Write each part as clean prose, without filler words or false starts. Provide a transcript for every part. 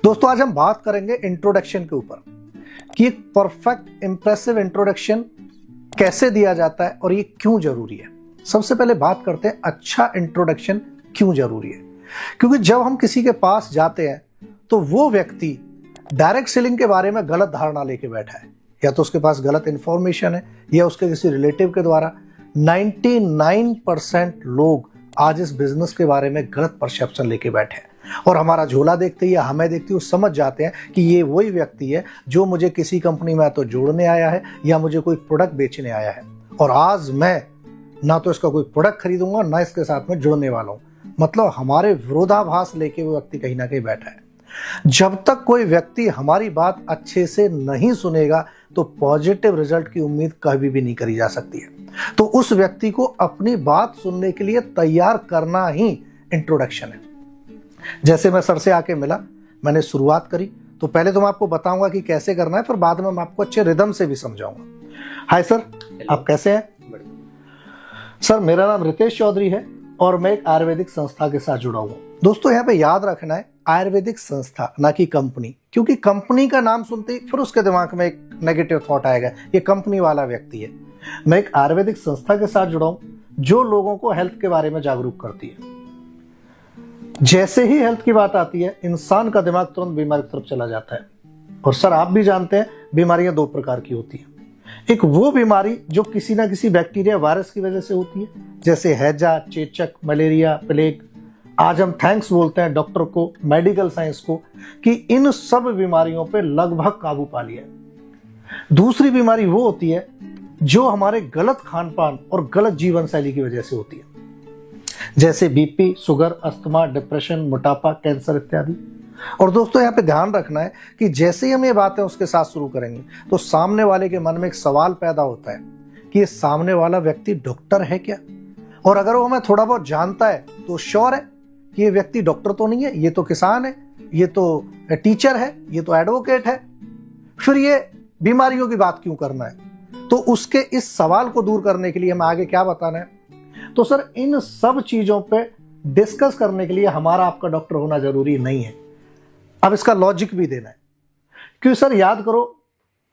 दोस्तों आज हम बात करेंगे इंट्रोडक्शन के ऊपर कि एक परफेक्ट इंप्रेसिव इंट्रोडक्शन कैसे दिया जाता है और ये क्यों जरूरी है। सबसे पहले बात करते हैं अच्छा इंट्रोडक्शन क्यों जरूरी है। क्योंकि जब हम किसी के पास जाते हैं तो वो व्यक्ति डायरेक्ट सेलिंग के बारे में गलत धारणा लेके बैठा है, या तो उसके पास गलत इंफॉर्मेशन है या उसके किसी रिलेटिव के द्वारा। 99% लोग आज इस बिजनेस के बारे में गलत परसेप्शन लेके बैठे हैं और हमारा झोला देखते ही या हमें देखते ही समझ जाते हैं कि ये वही व्यक्ति है जो मुझे किसी कंपनी में तो जोड़ने आया है या मुझे कोई प्रोडक्ट बेचने आया है, और आज मैं ना तो इसका कोई प्रोडक्ट खरीदूंगा ना इसके साथ में जुड़ने वाला हूं। मतलब हमारे विरोधाभास लेके वो व्यक्ति कहीं ना कहीं बैठा है। जब तक कोई व्यक्ति हमारी बात अच्छे से नहीं सुनेगा तो पॉजिटिव रिजल्ट की उम्मीद कभी भी नहीं करी जा सकती है। तो उस व्यक्ति को अपनी बात सुनने के लिए तैयार करना ही इंट्रोडक्शन है। जैसे मैं सर से आके मिला, मैंने शुरुआत करी, तो पहले तो मैं आपको बताऊंगा कि कैसे करना है, फिर बाद में मैं आपको अच्छे रिदम से भी समझाऊंगा। हाय सर, आप कैसे हैं? सर मेरा नाम रितेश चौधरी है और मैं एक आयुर्वेदिक संस्था के साथ जुड़ा हुआ हूं। दोस्तों यहाँ पे याद रखना है आयुर्वेदिक संस्था, ना कि कंपनी, क्योंकि कंपनी का नाम सुनते ही फिर उसके दिमाग में एक नेगेटिव थॉट आएगा, ये कंपनी वाला व्यक्ति है। मैं एक आयुर्वेदिक संस्था के साथ जुड़ा हूं जो लोगों को हेल्थ के बारे में जागरूक करती है। जैसे ही हेल्थ की बात आती है इंसान का दिमाग तुरंत बीमारी की तरफ चला जाता है। और सर आप भी जानते हैं बीमारियां दो प्रकार की होती हैं। एक वो बीमारी जो किसी ना किसी बैक्टीरिया वायरस की वजह से होती है, जैसे हैजा, चेचक, मलेरिया, प्लेग। आज हम थैंक्स बोलते हैं डॉक्टर को, मेडिकल साइंस को, कि इन सब बीमारियों पे लगभग काबू पा लिया है। दूसरी बीमारी वो होती है जो हमारे गलत खान पान और गलत जीवन शैली की वजह से होती है, जैसे बीपी, शुगर, अस्थमा, डिप्रेशन, मोटापा, कैंसर इत्यादि। और दोस्तों यहाँ पे ध्यान रखना है कि जैसे ही हम ये बातें उसके साथ शुरू करेंगे तो सामने वाले के मन में एक सवाल पैदा होता है कि ये सामने वाला व्यक्ति डॉक्टर है क्या, और अगर वो हमें थोड़ा बहुत जानता है तो श्योर है कि ये व्यक्ति डॉक्टर तो नहीं है, ये तो किसान है, ये तो टीचर है, ये तो एडवोकेट है, फिर ये बीमारियों की बात क्यों करना है। तो उसके इस सवाल को दूर करने के लिए हमें आगे क्या बताना है, तो सर इन सब चीजों पे डिस्कस करने के लिए हमारा आपका डॉक्टर होना जरूरी नहीं है। अब इसका लॉजिक भी देना है, क्योंकि सर याद करो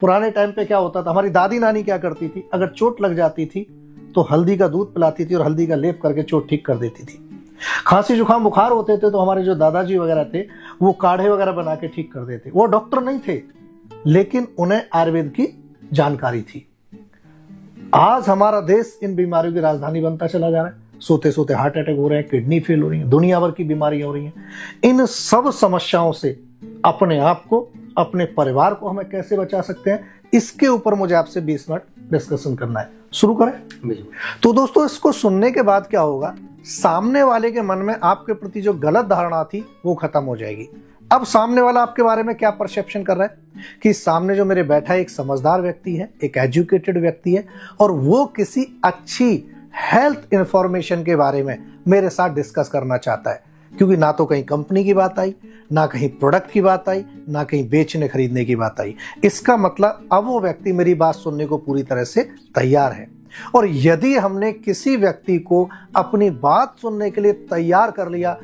पुराने टाइम पे क्या होता था, हमारी दादी नानी क्या करती थी, अगर चोट लग जाती थी तो हल्दी का दूध पिलाती थी और हल्दी का लेप करके चोट ठीक कर देती थी। खांसी जुकाम बुखार होते थे तो हमारे जो दादाजी वगैरह थे वो काढ़े वगैरह बना के ठीक कर देते। वो डॉक्टर नहीं थे लेकिन उन्हें आयुर्वेद की जानकारी थी। आज हमारा देश इन बीमारियों की राजधानी बनता चला जा रहा है। सोते सोते हार्ट अटैक हो रहे हैं, किडनी फेल हो रही है, दुनिया भर की बीमारियां हो रही हैं। इन सब समस्याओं से अपने आप को, अपने परिवार को हमें कैसे बचा सकते हैं, इसके ऊपर मुझे आपसे 20 मिनट डिस्कशन करना है। शुरू करें? तो दोस्तों इसको सुनने के बाद क्या होगा, सामने वाले के मन में आपके प्रति जो गलत धारणा थी वो खत्म हो जाएगी। अब सामने वाला आपके बारे में क्या परसेप्शन कर रहा है कि सामने जो मेरे बैठा है एक समझदार व्यक्ति है, एक एजुकेटेड व्यक्ति है, और वो किसी अच्छी हेल्थ इंफॉर्मेशन के बारे में मेरे साथ डिस्कस करना चाहता है। क्योंकि ना तो कहीं कंपनी की बात आई, ना कहीं प्रोडक्ट की बात आई, ना कहीं बेचने खरीदने की बात आई। इसका मतलब अब वो व्यक्ति मेरी बात सुनने को पूरी तरह से तैयार है। और यदि हमने किसी व्यक्ति को अपनी बात सुनने के लिए तैयार कर लिया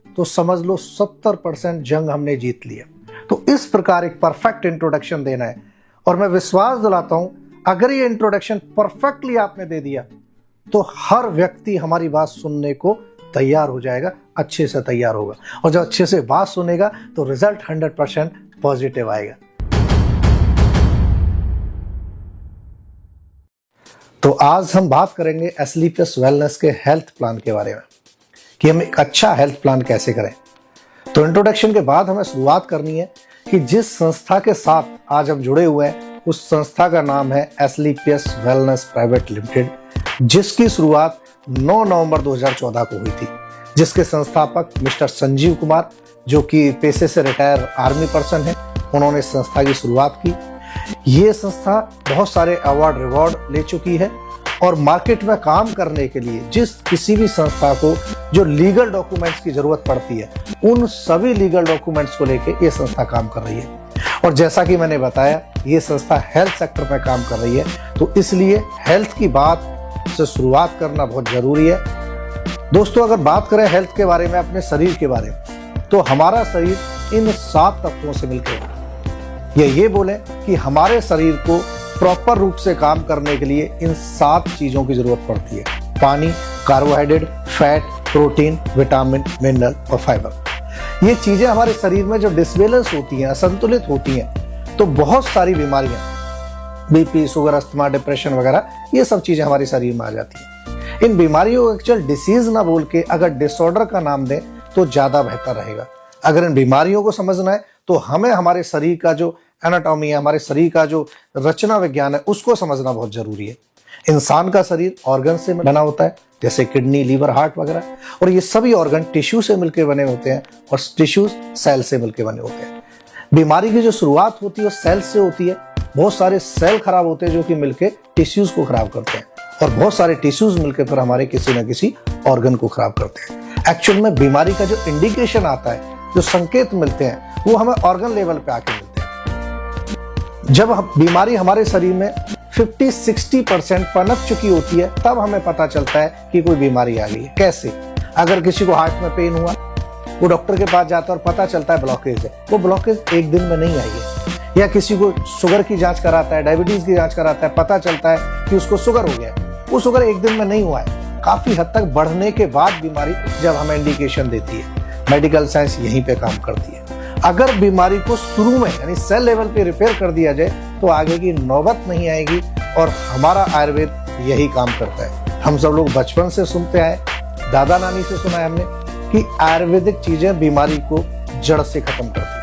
तो समझ लो 70% जंग हमने जीत लिया। तो इस प्रकार एक परफेक्ट इंट्रोडक्शन देना है, और मैं विश्वास दिलाता हूं अगर ये इंट्रोडक्शन परफेक्टली आपने दे दिया तो हर व्यक्ति हमारी बात सुनने को तैयार हो जाएगा, अच्छे से तैयार होगा, और जब अच्छे से बात सुनेगा तो रिजल्ट 100% पॉजिटिव आएगा। तो आज हम बात करेंगे एसलीपियस वेलनेस के हेल्थ प्लान के बारे में कि हम एक अच्छा हेल्थ प्लान कैसे करें। तो इंट्रोडक्शन के बाद हमें शुरुआत करनी है कि जिस संस्था के साथ आज हम जुड़े हुए हैं उस संस्था का नाम है एसलीपियस वेलनेस प्राइवेट लिमिटेड, जिसकी शुरुआत 9 नवंबर 2014 को हुई थी, जिसके संस्थापक मिस्टर संजीव कुमार, जो कि पेशे से रिटायर आर्मी पर्सन है, उन्होंने इस संस्था की शुरुआत की। ये संस्था बहुत सारे अवार्ड रिवॉर्ड ले चुकी है और मार्केट में काम करने के लिए जिस किसी भी संस्था को जो लीगल डॉक्यूमेंट्स की जरूरत पड़ती है उन सभी लीगल डॉक्यूमेंट्स को लेके ये संस्था काम कर रही है। और जैसा कि मैंने बताया ये संस्था हेल्थ सेक्टर में काम कर रही है, तो इसलिए हेल्थ की बात से शुरुआत करना बहुत जरूरी है। दोस्तों अगर बात करें हेल्थ के बारे में, अपने शरीर के बारे में, तो हमारा शरीर इन 7 तत्वों से मिलकर बना। ये बोले कि हमारे शरीर को प्रॉपर रूप से काम करने के लिए इन 7 चीजों की जरूरत पड़ती है: पानी, carbohydrate, fat, protein, vitamin, mineral और फाइबर। ये चीजें हमारे शरीर में जो डिसबैलेंस होती हैं, असंतुलित होती हैं, तो बहुत सारी बीमारियां, बीपी, शुगर, अस्थमा, डिप्रेशन वगैरह, ये सब चीजें हमारे शरीर में आ जाती हैं। इन बीमारियों को एक्चुअल डिसीज ना बोल के अगर डिसऑर्डर का नाम दें तो ज्यादा बेहतर रहेगा। अगर इन बीमारियों को समझना है तो हमें हमारे शरीर का जो एनाटॉमी है, हमारे शरीर का जो रचना विज्ञान है, उसको समझना बहुत जरूरी है। इंसान का शरीर ऑर्गन से बना होता है, जैसे किडनी, लीवर, हार्ट वगैरह, और ये सभी ऑर्गन टिश्यू से मिलकर बने होते हैं और टिश्यूज सेल से मिलकर बने होते हैं। बीमारी की जो शुरुआत होती है वो सेल से होती है। बहुत सारे सेल खराब होते हैं जो कि मिलकर टिश्यूज को खराब करते हैं, और बहुत सारे टिश्यूज मिलकर फिर हमारे किसी न किसी ऑर्गन को खराब करते हैं। एक्चुअल में बीमारी का जो इंडिकेशन आता है, जो संकेत मिलते हैं, वो हमें ऑर्गन लेवल पे आके मिलते हैं। जब बीमारी हमारे शरीर में 50-60% पनप चुकी होती है, तब हमें पता चलता है कि कोई बीमारी आ गई है। कैसे? अगर किसी को हार्ट में पेन हुआ, वो डॉक्टर के पास जाता है और पता चलता है ब्लॉकेज है, वो ब्लॉकेज एक दिन में नहीं आई है। या किसी को शुगर की जांच कराता है, डायबिटीज की जांच कराता है, पता चलता है कि उसको शुगर हो गया है, वो शुगर एक दिन में नहीं हुआ है, काफी हद तक बढ़ने के बाद बीमारी जब हमें इंडिकेशन देती है। मेडिकल साइंस यहीं पे काम करती है। अगर बीमारी को शुरू में यानी सेल लेवल पे रिपेयर कर दिया जाए तो आगे की नौबत नहीं आएगी, और हमारा आयुर्वेद यही काम करता है। हम सब लोग बचपन से सुनते आए, दादा नानी से सुना है हमने कि आयुर्वेदिक चीजें बीमारी को जड़ से खत्म करती है।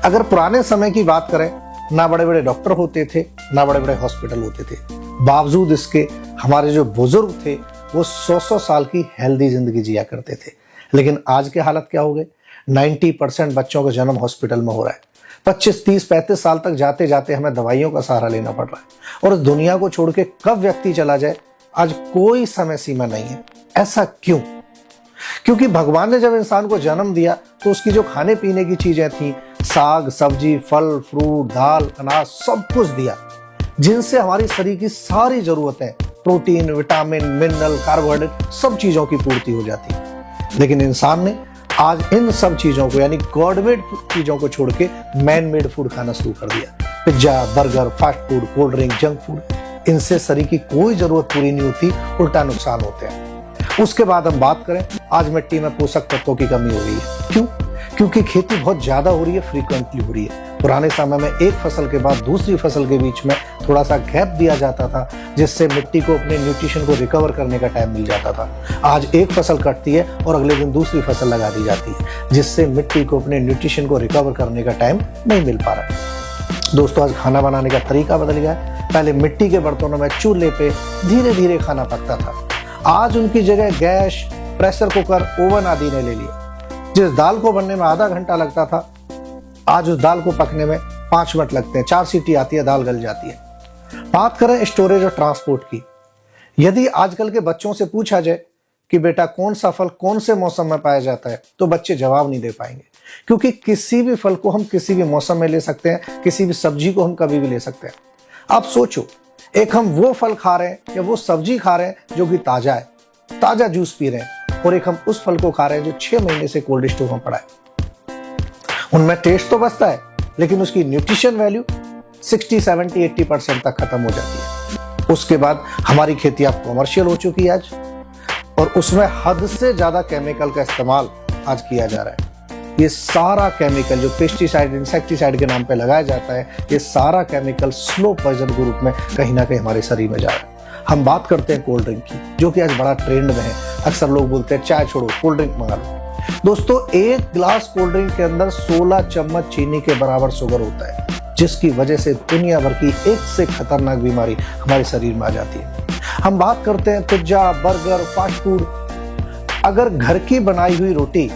अगर पुराने समय की बात करें, ना बड़े बड़े डॉक्टर होते थे, ना बड़े बड़े हॉस्पिटल होते थे, बावजूद इसके हमारे जो बुजुर्ग थे वो 100-100 साल की हेल्दी जिंदगी जिया करते थे। लेकिन आज के हालत क्या हो गए? 90% बच्चों का जन्म हॉस्पिटल में हो रहा है। 25, 30, 35 साल तक जाते जाते हमें दवाइयों का सहारा लेना पड़ रहा है, और इस दुनिया को छोड़ के कब व्यक्ति चला जाए आज कोई समय सीमा नहीं है। ऐसा क्यों? क्योंकि भगवान ने जब इंसान को जन्म दिया तो उसकी जो खाने पीने की चीजें थी, साग, सब्जी, फल, फ्रूट, दाल, अनाज, सब कुछ दिया, जिनसे हमारी शरीर की सारी जरूरतें, प्रोटीन, विटामिन, मिनरल, कार्बोहाइड्रेट, सब चीजों की पूर्ति हो जाती है। लेकिन इंसान ने आज इन सब चीजों को यानी गॉड मेड चीजों को छोड़ के मैन मेड फूड खाना शुरू कर दिया। Pizza, burger, fast food, cold drink, junk food, इनसे शरीर की कोई जरूरत पूरी नहीं होती, उल्टा नुकसान होते हैं। उसके बाद हम बात करें, आज मिट्टी में पोषक तत्वों की कमी हो रही है। क्यों? क्योंकि खेती बहुत ज्यादा हो रही है, फ्रीक्वेंटली हो रही है। पुराने समय में एक फसल के बाद दूसरी फसल के बीच में थोड़ा सा गैप दिया जाता था, जिससे मिट्टी को अपने न्यूट्रिशन को रिकवर करने का टाइम मिल जाता था। आज एक फसल कटती है और अगले दिन दूसरी फसल लगा दी जाती है, जिससे मिट्टी को अपने न्यूट्रिशन को रिकवर करने का टाइम नहीं मिल पा रहा है। दोस्तों, आज खाना बनाने का तरीका बदल गया है। पहले मिट्टी के बर्तनों में चूल्हे पे धीरे धीरे खाना पकता था। आज उनकी जगह गैस, प्रेशर कुकर, ओवन आदि ने ले लिया। जिस दाल को बनने में आधा घंटा लगता था, आज उस दाल को पकने में 5 मिनट लगते हैं। 4 सीटी आती है, दाल गल जाती है। बात करें स्टोरेज और ट्रांसपोर्ट की, यदि आजकल के बच्चों से पूछा जाए कि बेटा कौन सा फल कौन से मौसम में पाया जाता है, तो बच्चे जवाब नहीं दे पाएंगे, क्योंकि किसी भी फल को हम किसी भी मौसम में ले सकते हैं, किसी भी सब्जी को हम कभी भी ले सकते हैं। आप सोचो, एक हम वो फल खा रहे हैं या वो सब्जी खा रहे हैं जो कि ताजा है, ताजा जूस पी रहे हैं, और एक हम उस फल को खा रहे हैं जो 6 महीने से कोल्ड स्टोर में पड़ा है। उनमें टेस्ट तो बचता है, लेकिन उसकी न्यूट्रिशन वैल्यू 60, 70, 80% तक खत्म हो जाती है। उसके बाद हमारी खेती अब कॉमर्शियल हो चुकी है आज, और उसमें हद से ज्यादा केमिकल का इस्तेमाल आज किया जा रहा है। ये सारा केमिकल जो पेस्टिसाइड, इंसेक्टिसाइड के नाम पे लगाया जाता है, ये सारा केमिकल स्लो पॉइजन के रूप में कहीं ना कहीं हमारे शरीर में जा रहा है। हम बात करते हैं कोल्ड ड्रिंक की, जो कि आज बड़ा ट्रेंड में है। अक्सर लोग बोलते हैं चाय छोड़ो, कोल्ड ड्रिंक मंगा लो। दोस्तों, एक गिलास कोल्ड ड्रिंक के अंदर 16 चम्मच चीनी के बराबर शुगर होता है, जिसकी वजह से दुनिया भर की एक से खतरनाक बीमारी हमारे शरीर में आ जाती है। हम बात करते हैं पिज्जा, बर्गर, फास्ट फूड। अगर घर की बनाई हुई रोटी,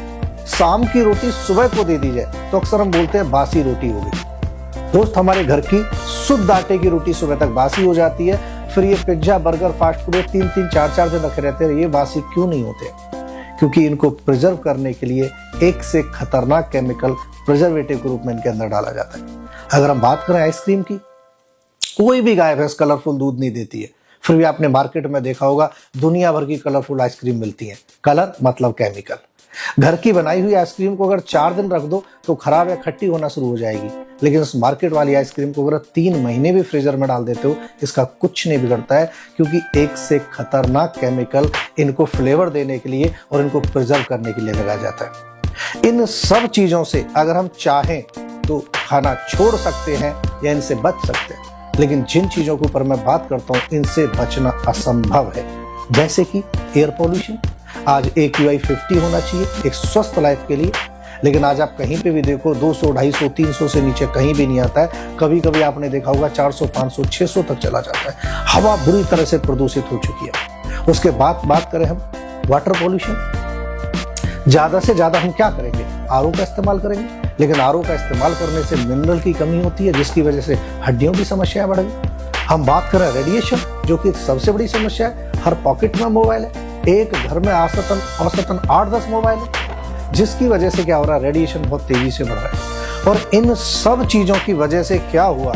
शाम की रोटी सुबह को दे दी जाए तो अक्सर हम बोलते हैं बासी रोटी हो गई। दोस्त, हमारे घर की शुद्ध आटे की रोटी सुबह तक बासी हो जाती है। फिर ये पिज्जा, बर्गर, फास्ट फूड 3-3, 4-4 दिन रखे रहते हैं। ये बासी क्यों नहीं होते? क्योंकि इनको प्रिजर्व करने के लिए एक से खतरनाक केमिकल प्रिजर्वेटिव के रूप में इनके अंदर डाला जाता है। अगर हम बात करें आइसक्रीम की, कोई भी गाय भैंस कलरफुल दूध नहीं देती है, फिर भी आपने मार्केट में देखा होगा दुनिया भर की कलरफुल आइसक्रीम मिलती है। कलर मतलब केमिकल। घर की बनाई हुई आइसक्रीम को अगर 4 दिन रख दो तो खराब या खट्टी होना शुरू हो जाएगी, लेकिन उस मार्केट वाली आइसक्रीम को अगर 3 महीने भी फ्रीजर में डाल देते हो इसका कुछ नहीं बिगड़ता है, क्योंकि एक से खतरनाक केमिकल इनको फ्लेवर देने के लिए और इनको प्रिजर्व करने के लिए लगाया जाता है। इन सब चीजों से अगर हम चाहें तो खाना छोड़ सकते हैं या इनसे बच सकते हैं, लेकिन जिन चीजों के ऊपर मैं बात करता हूं इनसे बचना असंभव है, जैसे कि एयर पॉल्यूशन। आज AQI 50 होना चाहिए एक स्वस्थ लाइफ के लिए, लेकिन आज आप कहीं पे भी देखो 200, 250, 300 से नीचे कहीं भी नहीं आता है। कभी कभी आपने देखा होगा 400, 500, 600 तक चला जाता है। हवा बुरी तरह से प्रदूषित हो चुकी है। उसके बाद बात करें हम वाटर पॉल्यूशन, ज्यादा से ज्यादा हम क्या करेंगे, RO का इस्तेमाल करेंगे, लेकिन RO का इस्तेमाल करने से मिनरल की कमी होती है, जिसकी वजह से हड्डियों की समस्याएं बढ़ गई। हम बात करें रेडिएशन, जो कि सबसे बड़ी समस्या है। हर पॉकेट में मोबाइल है, एक घर में औसतन 8-10 मोबाइल है, जिसकी वजह से क्या हो रहा है, रेडिएशन बहुत तेजी से बढ़ रहा है। और इन सब चीजों की वजह से क्या हुआ,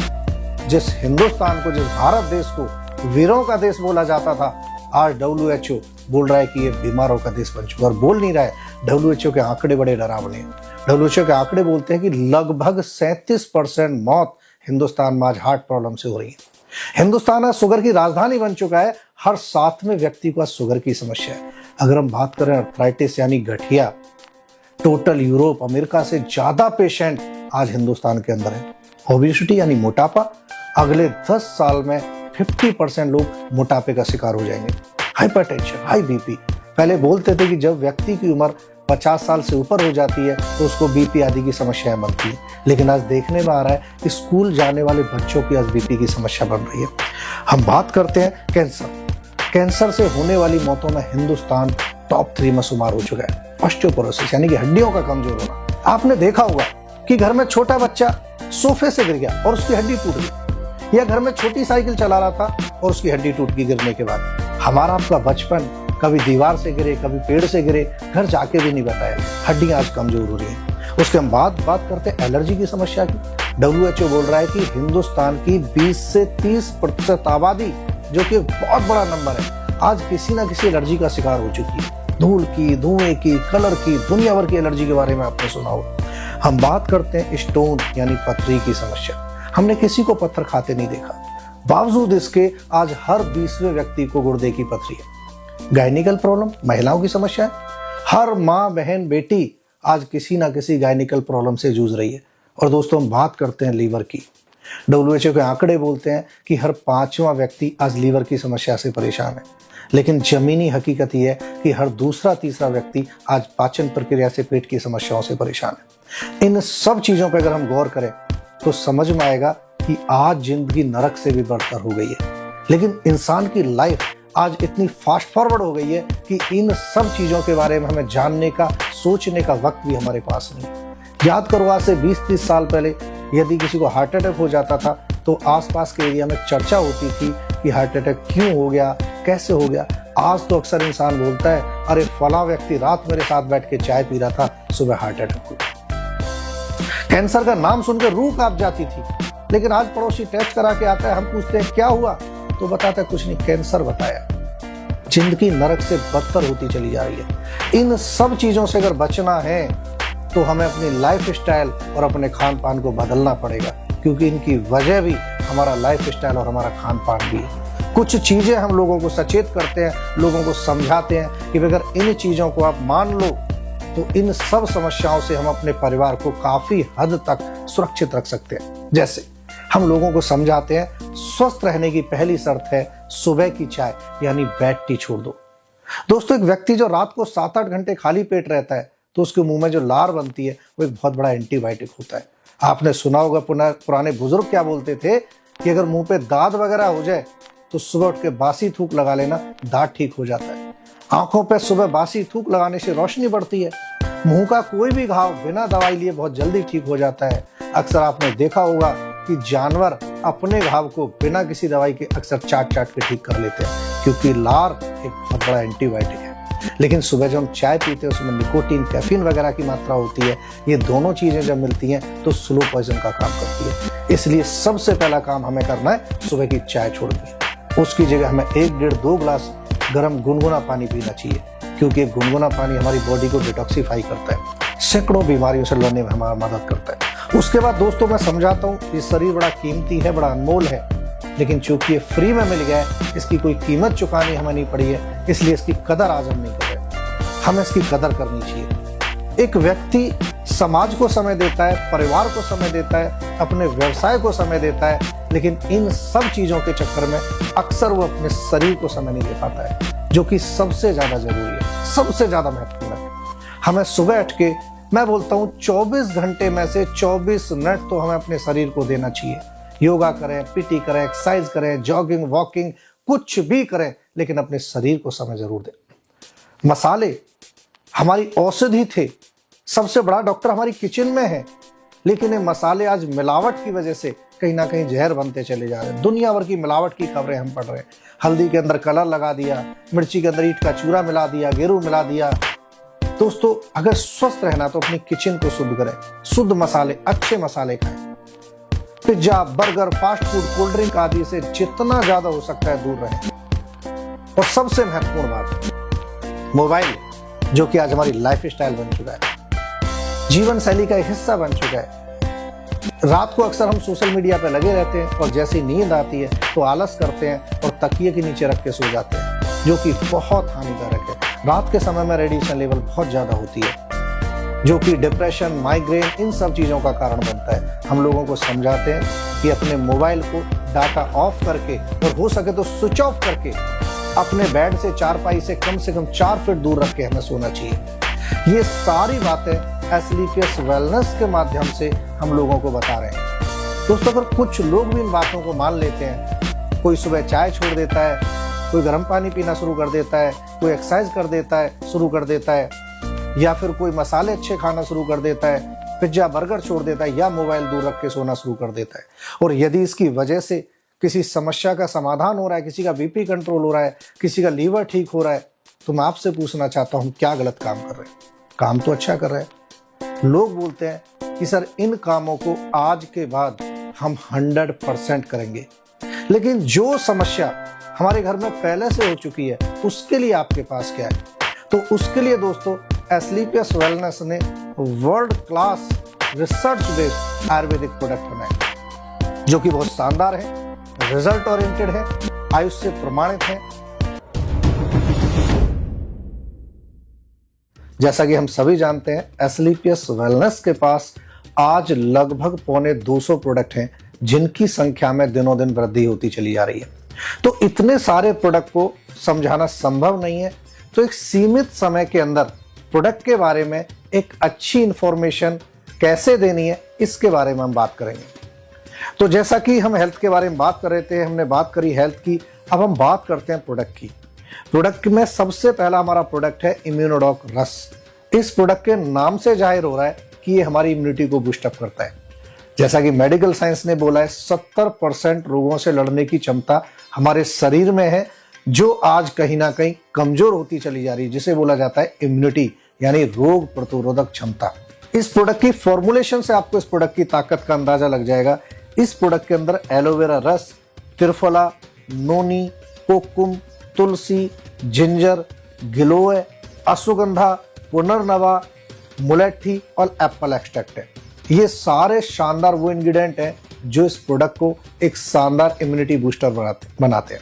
जिस हिंदुस्तान को, जिस भारत देश को वीरों का देश बोला जाता था, आज WHO बोल रहा है कि ये बीमारों का देश बन चुका। और बोल नहीं रहा है, WHO के आंकड़े बड़े डरावने हैं। WHO के आंकड़े बोलते हैं कि लगभग 37% मौत हिंदुस्तान में आज हार्ट प्रॉब्लम से हो रही है। हिंदुस्तान आज शुगर की राजधानी बन चुका है, हर 7वें व्यक्ति को शुगर की समस्या है। अगर हम बात करें अर्थराइटिस यानी गठिया, टोटल यूरोप अमेरिका से ज्यादा पेशेंट आज हिंदुस्तान के अंदर है। ओबेसिटी यानी मोटापा, अगले 10 साल में 50% लोग मोटापे का शिकार हो जाएंगे। हाइपरटेंशन, हाई BP, पहले बोलते थे कि जब व्यक्ति की उम्र 50 साल से ऊपर हो जाती है तो उसको BP आदि की समस्याएं बनती है, लेकिन आज देखने में आ रहा है कि स्कूल जाने वाले बच्चों की आज BP की समस्या बन रही है। हम बात करते हैं कैंसर से होने वाली मौतों में हिंदुस्तान टॉप 3 में शुमार हो चुका है। ऑस्टियोपोरोसिस यानी कि हड्डियों का कमजोर होना। आपने देखा होगा कि घर में छोटा बच्चा सोफे से गिर गया और उसकी हड्डी टूट गई, या घर में छोटी साइकिल चला रहा था और उसकी हड्डी टूट गई गिरने के बाद। हमारा आपका बचपन कभी दीवार से गिरे, कभी पेड़ से गिरे, घर जाके भी नहीं बताया, हड्डियां आज कमजोर हो रही हैं। उसके हम बात करते हैं एलर्जी की समस्या की। WHO बोल रहा है कि हिंदुस्तान की 20 से 30% आबादी, जो कि बहुत बड़ा नंबर है, आज किसी ना किसी एलर्जी का शिकार हो चुकी है। धूल की, धुएं की, कलर की, दुनिया भर की एलर्जी के बारे में आपने सुना होगा। हम बात करते हैं स्टोन यानी पथरी की समस्या। हमने किसी को पत्थर खाते नहीं देखा, बावजूद इसके आज हर 20वें व्यक्ति को गुर्दे की पथरी है। गायनिकल प्रॉब्लम, महिलाओं की समस्या है। हर माँ, बहन, बेटी आज किसी ना किसी गायनिकल प्रॉब्लम से जूझ रही है। और दोस्तों हम बात करते हैं लीवर की। WHO के आंकड़े बोलते हैं कि हर 5वां व्यक्ति आज लीवर की समस्या से परेशान है, लेकिन जमीनी हकीकत यह है कि हर दूसरा तीसरा व्यक्ति आज पाचन प्रक्रिया से पेट की समस्याओं से परेशान है। इन सब चीजों पर अगर हम गौर करें तो समझ में आएगा कि आज जिंदगी नरक से भी बढ़कर हो गई है। लेकिन इंसान की लाइफ आज इतनी फास्ट फॉरवर्ड हो गई है कि इन सब चीजों के बारे में हमें जानने का, सोचने का वक्त भी हमारे पास नहीं। याद करो, आज से 20-30 साल पहले यदि किसी को हार्ट अटैक हो जाता था तो आसपास के एरिया में चर्चा होती थी कि हार्ट अटैक क्यों हो गया, कैसे हो गया। आज तो अक्सर इंसान बोलता है, अरे फला व्यक्ति रात मेरे साथ बैठ के चाय पी रहा था, सुबह हार्ट अटैक हो गया। कैंसर का नाम सुनकर रूह कांप जाती थी, लेकिन आज पड़ोसी टेस्ट करा के आता है, हम पूछते हैं क्या हुआ, तो बताता है कुछ नहीं, कैंसर बताया। जिंदगी नरक से बदतर होती चली जा रही है। इन सब चीजों से अगर बचना है तो हमें अपनी लाइफ स्टाइल और अपने खान पान को बदलना पड़ेगा, क्योंकि इनकी वजह भी हमारा लाइफ स्टाइल और हमारा खान पान भी है। कुछ चीजें हम लोगों को सचेत करते हैं, लोगों को समझाते हैं कि अगर इन चीजों को आप मान लो तो इन सब समस्याओं से हम अपने परिवार को काफी हद तक सुरक्षित रख सकते हैं। जैसे हम लोगों को समझाते हैं, स्वस्थ रहने की पहली शर्त है सुबह की चाय यानी बैड टी छोड़ दो। दोस्तों, एक व्यक्ति जो रात को 7-8 घंटे खाली पेट रहता है तो उसके मुंह में जो लार बनती है वो एक बहुत बड़ा एंटीबायोटिक होता है। आपने सुना होगा, पुराने बुजुर्ग क्या बोलते थे कि अगर मुंह पे दाद वगैरह हो जाए तो सुबह उठ के बासी थूक लगा लेना, दांत ठीक हो जाता है। आंखों पे सुबह बासी थूक लगाने से रोशनी बढ़ती है। मुंह का कोई भी घाव बिना दवाई लिए बहुत जल्दी ठीक हो जाता है। अक्सर आपने देखा होगा कि जानवर अपने घाव को बिना किसी दवाई के अक्सर चाट के ठीक कर लेते हैं, क्योंकि लार एक बहुत बड़ा एंटीबायोटिक है। लेकिन सुबह जब हम चाय पीते हैं उसमें निकोटीन, कैफीन वगैरह की मात्रा होती है। ये दोनों चीजें जब मिलती हैं तो स्लो पॉइजन का काम करती है। इसलिए सबसे पहला काम हमें करना है सुबह की चाय छोड़नी है। उसकी जगह हमें 1-1.5-2 गिलास गर्म गुनगुना पानी पीना चाहिए। क्योंकि एक गुनगुना पानी हमारी बॉडी को डिटॉक्सिफाई करता है, सैकड़ों बीमारियों से लड़ने में हमारा मदद करता है। उसके बाद दोस्तों मैं समझाता हूँ ये शरीर बड़ा कीमती है, बड़ा अनमोल है, लेकिन चूंकि ये फ्री में मिल गया है, इसकी कोई कीमत चुकानी हमें नहीं पड़ी है, इसलिए इसकी कदर आज हम नहीं कर रहे। हमें इसकी कदर करनी चाहिए। एक व्यक्ति समाज को समय देता है, परिवार को समय देता है, अपने व्यवसाय को समय देता है, लेकिन इन सब चीजों के चक्कर में अक्सर वो अपने शरीर को समय नहीं दे पाता है, जो कि सबसे ज्यादा जरूरी है, सबसे ज्यादा महत्वपूर्ण है। हमें सुबह उठ के, मैं बोलता हूँ 24 घंटे में से 24 मिनट तो हमें अपने शरीर को देना चाहिए। योगा करें, पीटी करें, एक्सरसाइज करें, जॉगिंग, वॉकिंग, कुछ भी करें, लेकिन अपने शरीर को समय जरूर दें। मसाले हमारी औषधि थे, सबसे बड़ा डॉक्टर हमारी किचन में है, लेकिन ये मसाले आज मिलावट की वजह से कहीं ना कहीं जहर बनते चले जा रहे हैं। दुनिया भर की मिलावट की खबरें हम पढ़ रहे हैं। हल्दी के अंदर कलर लगा दिया, मिर्ची के अंदर ईंट का चूरा मिला दिया, गेरू मिला दिया। दोस्तों अगर स्वस्थ रहना तो अपनी किचन को शुद्ध करें, शुद्ध मसाले, अच्छे मसाले खाएं। Pizza, burger, fast food, cold drink आदि से जितना ज्यादा हो सकता है दूर रहें। और सबसे महत्वपूर्ण बात, मोबाइल, जो कि आज हमारी लाइफ स्टाइल बन चुका है, जीवन शैली का एक हिस्सा बन चुका है। रात को अक्सर हम सोशल मीडिया पे लगे रहते हैं और जैसे ही नींद आती है तो आलस करते हैं और तकिए के नीचे रख के सो जाते हैं, जो कि बहुत हानिकारक है। रात के समय में रेडिएशन लेवल बहुत ज्यादा होती है, जो कि डिप्रेशन, माइग्रेन, इन सब चीजों का कारण बनता है। हम लोगों को समझाते हैं कि अपने मोबाइल को डाटा ऑफ करके और हो सके तो स्विच ऑफ करके अपने बेड से, चारपाई से कम 4 फीट दूर रख के हमें सोना चाहिए। ये सारी बातें एसलीपीएस वेलनेस के माध्यम से हम लोगों को बता रहे हैं। दोस्तों अगर कुछ लोग भी इन बातों को मान लेते हैं, कोई सुबह चाय छोड़ देता है, कोई गर्म पानी पीना शुरू कर देता है, कोई एक्सरसाइज कर देता है, शुरू कर देता है, या फिर कोई मसाले अच्छे खाना शुरू कर देता है, पिज्जा बर्गर छोड़ देता है, या मोबाइल दूर रख के सोना शुरू कर देता है, और यदि इसकी वजह से किसी समस्या का समाधान हो रहा है, किसी का बीपी कंट्रोल हो रहा है, किसी का लीवर ठीक हो रहा है, तो मैं आपसे पूछना चाहता हूं क्या गलत काम कर रहे हैं? काम तो अच्छा कर रहे हैं। लोग बोलते हैं कि सर इन कामों को आज के बाद हम 100% करेंगे, लेकिन जो समस्या हमारे घर में पहले से हो चुकी है उसके लिए आपके पास क्या है? तो उसके लिए दोस्तों एसलीपीएस वेलनेस ने world class research based Ayurvedic product बनाए, जो कि बहुत शानदार है, रिजल्ट ओरिएंटेड है, आयुष से प्रमाणित है। जैसा कि हम सभी जानते हैं एसलीपीएस वेलनेस के पास आज लगभग 250 प्रोडक्ट हैं, जिनकी संख्या में दिनों दिन वृद्धि होती चली जा रही है। तो इतने सारे प्रोडक्ट को समझाना संभव नहीं है, तो एक सीमित समय के अंदर प्रोडक्ट के बारे में एक अच्छी इंफॉर्मेशन कैसे देनी है, इसके बारे में हम बात करेंगे। तो जैसा कि हम हेल्थ के बारे में बात कर रहे थे, हमने बात करी हेल्थ की, अब हम बात करते हैं प्रोडक्ट की। प्रोडक्ट में सबसे पहला हमारा प्रोडक्ट है इम्यूनोडॉक रस। इस प्रोडक्ट के नाम से जाहिर हो रहा है कि ये हमारी इम्यूनिटी को बूस्ट अप करता है। जैसा कि मेडिकल साइंस ने बोला है 70% रोगों से लड़ने की क्षमता हमारे शरीर में है, जो आज कहीं ना कहीं कमजोर होती चली जा रही है, जिसे बोला जाता है इम्यूनिटी, यानी रोग प्रतिरोधक क्षमता। इस प्रोडक्ट की फॉर्मुलेशन से आपको इस प्रोडक्ट की ताकत का अंदाजा लग जाएगा। इस प्रोडक्ट के अंदर एलोवेरा रस, त्रिफला, नोनी, कोकुम, तुलसी, जिंजर, गिलोय, अश्वगंधा, पुनर्नवा, मुलेठी और एप्पल एक्सट्रैक्ट है। ये सारे शानदार वो इंग्रेडिएंट हैं जो इस प्रोडक्ट को एक शानदार इम्यूनिटी बूस्टर बनाते हैं,